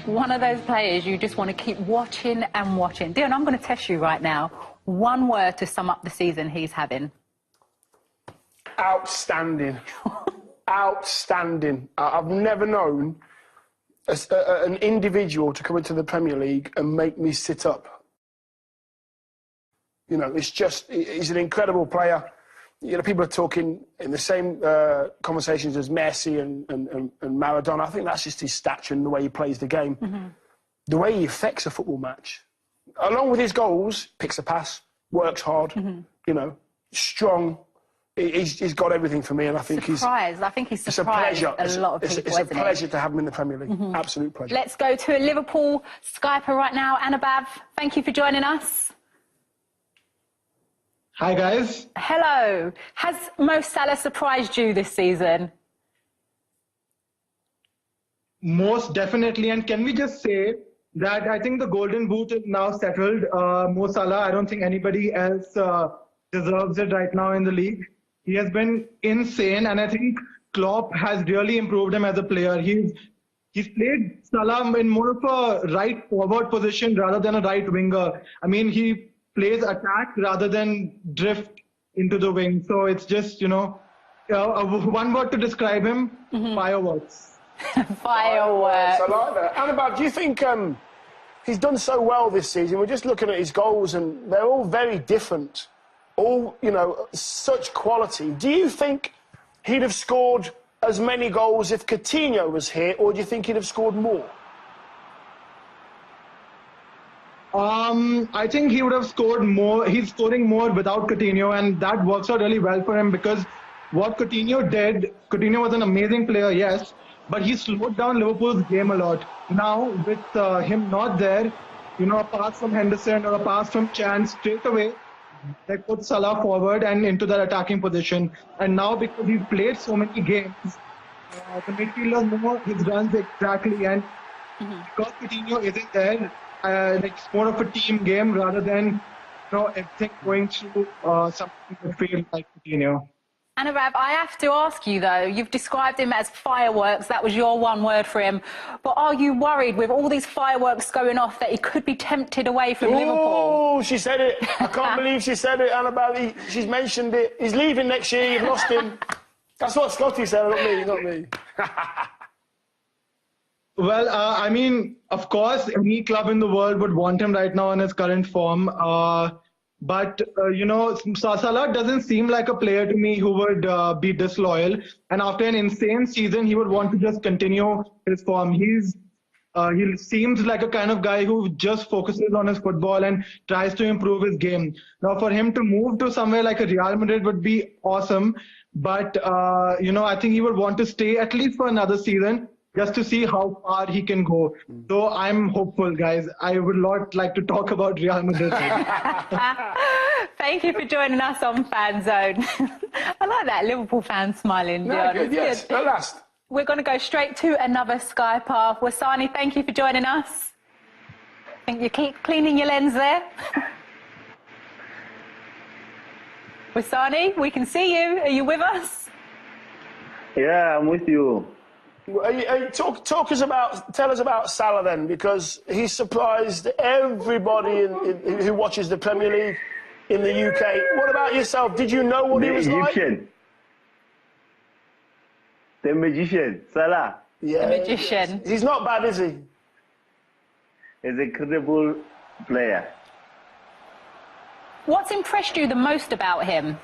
One of those players you just want to keep watching and watching. Dion, I'm going to test you right now. One word to sum up the season he's having. Outstanding. Outstanding. I've never known an individual to come into the Premier League and make me sit up. You know, he's an incredible player. You know, people are talking in the same conversations as Messi and Maradona. I think that's just his stature and the way he plays the game. Mm-hmm. The way he affects a football match. Along with his goals, picks a pass, works hard, you know, strong. He's got everything for me, and I think he's surprised a lot of people. It's a pleasure to have him in the Premier League. Absolute pleasure. Let's go to a Liverpool Skyper right now. Anubhav, thank you for joining us. Hi, guys. Hello. Has Mo Salah surprised you this season? Most definitely. And can we just say that I think the Golden Boot is now settled. Mo Salah, I don't think anybody else deserves it right now in the league. He has been insane, and I think Klopp has really improved him as a player. He's played Salah in more of a right forward position rather than a right winger. I mean, he plays attack rather than drift into the wing. So it's just, you know, one word to describe him, fireworks. Fireworks. I like that. Anubhav, do you think he's done so well this season? We're just looking at his goals and they're all very different. All, you know, such quality. Do you think he'd have scored as many goals if Coutinho was here, or do you think he'd have scored more? I think he would have scored more. He's scoring more without Coutinho, and that works out really well for him because what Coutinho did, Coutinho was an amazing player, yes, but he slowed down Liverpool's game a lot. Now, with him not there, you know, a pass from Henderson or a pass from Chan straight away, they put Salah forward and into that attacking position. And now, because he's played so many games, the midfielders know his runs exactly, and because Coutinho isn't there, it's more of a team game rather than, you know, everything going through something that feels like Coutinho. Anubhav, I have to ask you though, you've described him as fireworks, that was your one word for him, but are you worried with all these fireworks going off that he could be tempted away from Liverpool? Oh, she said it. I can't believe she said it, Anubhav. She's mentioned it. He's leaving next year, you've lost him. That's what Scotty said, not me. Well, I mean, of course, any club in the world would want him right now in his current form. But, you know, Salah doesn't seem like a player to me who would be disloyal. And after an insane season, he would want to just continue his form. He seems like a kind of guy who just focuses on his football and tries to improve his game. Now, for him to move to somewhere like a Real Madrid would be awesome. But, you know, I think he would want to stay at least for another season, just to see how far he can go. So I'm hopeful, guys. I would not like to talk about Real Madrid. Thank you for joining us on Fan Zone. I like that Liverpool fan smiling, No, Dion. good, yes, Good. at last. We're going to go straight to another Skyper. Wasani, thank you for joining us. I think you keep cleaning your lens there. Wasani, we can see you. Are you with us? Yeah, I'm with you. Tell us about Salah then, because he surprised everybody who watches the Premier League in the UK. What about yourself? Did you know what he was Egyptian. like? The magician, Salah. Yeah, The magician. He's not bad, is he? He's a credible player. What's impressed you the most about him?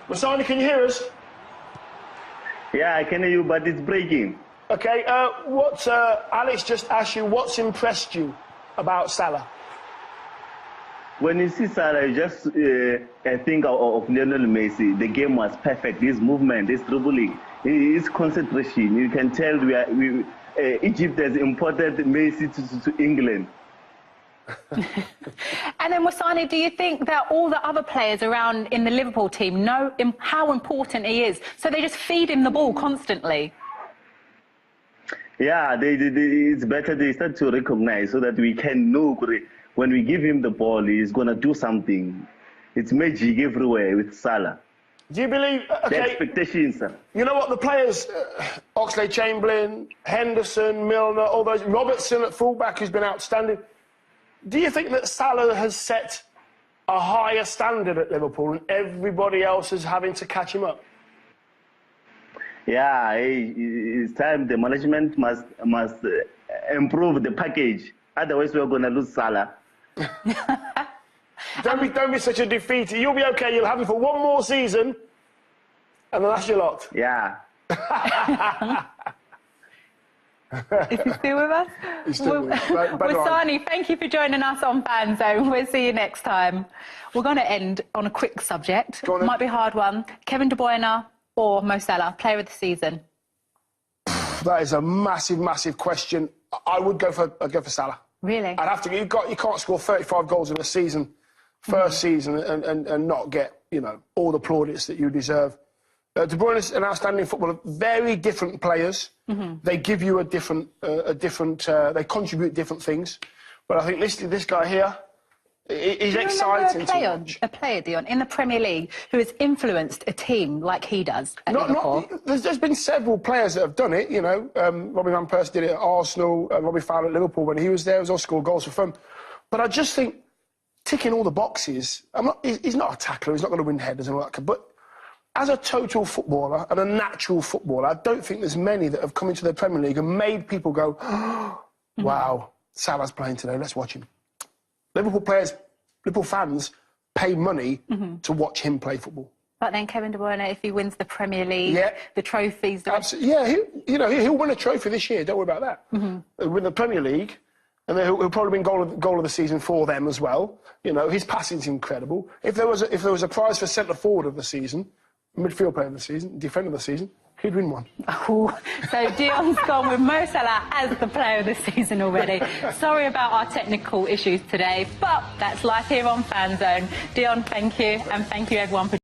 Masani, can you hear us? Yeah, I can hear you, but it's breaking. Okay, Alex just asked you, what's impressed you about Salah? When you see Salah, you just think of Lionel Messi. The game was perfect. His movement, his dribbling, his concentration. You can tell Egypt has imported Messi to England. And then, Wasani, do you think that all the other players around in the Liverpool team know how important he is? So they just feed him the ball constantly? Yeah, it's better they start to recognize so that we can know when we give him the ball, he's going to do something. It's magic everywhere with Salah. Do you believe? The Okay. expectations, sir. You know what? The players, Oxlade-Chamberlain, Henderson, Milner, all those. Robertson at fullback, who's been outstanding. Do you think that Salah has set a higher standard at Liverpool and everybody else is having to catch him up? Yeah, it's time the management must improve the package. Otherwise, we're going to lose Salah. Don't be such a defeater. You'll be okay. You'll have him for one more season, and then that's your lot. Yeah. Is he still with us? He's still with us. Better on. Wasani, thank you for joining us on Fan Zone. We'll see you next time. We're going to end on a quick subject. Go on then. Might be a hard one. Kevin De Bruyne or Mo Salah, player of the season? That is a massive, massive question. I would go for Salah. Really? I'd have to. You can't score 35 goals in a season, first season, and not get all the plaudits that you deserve. De Bruyne is an outstanding footballer. Very different players. They give you a different. They contribute different things. But I think this guy here, he's exciting to watch. A player, Dion, in the Premier League who has influenced a team like he does at Liverpool? There's been several players that have done it. Robbie Van Persie did it at Arsenal. Robbie Fowler at Liverpool when he was there. He was all scored goals for fun. But I just think ticking all the boxes. He's not a tackler. He's not going to win headers and all that. But as a total footballer and a natural footballer, I don't think there's many that have come into the Premier League and made people go, oh, wow, Salah's playing today, let's watch him. Liverpool fans pay money to watch him play football. But then Kevin De Bruyne, if he wins the Premier League, the trophies... Absolutely. Yeah, he'll win a trophy this year, don't worry about that. He'll win the Premier League, and he'll probably win goal of the season for them as well. His passing's incredible. If there was a prize for centre forward of the season, midfield player of the season, defender of the season, he'd win one. Oh, so Dion's gone with Mo Salah as the player of the season already. Sorry about our technical issues today, but that's life here on Fan Zone. Dion, thank you, and thank you everyone for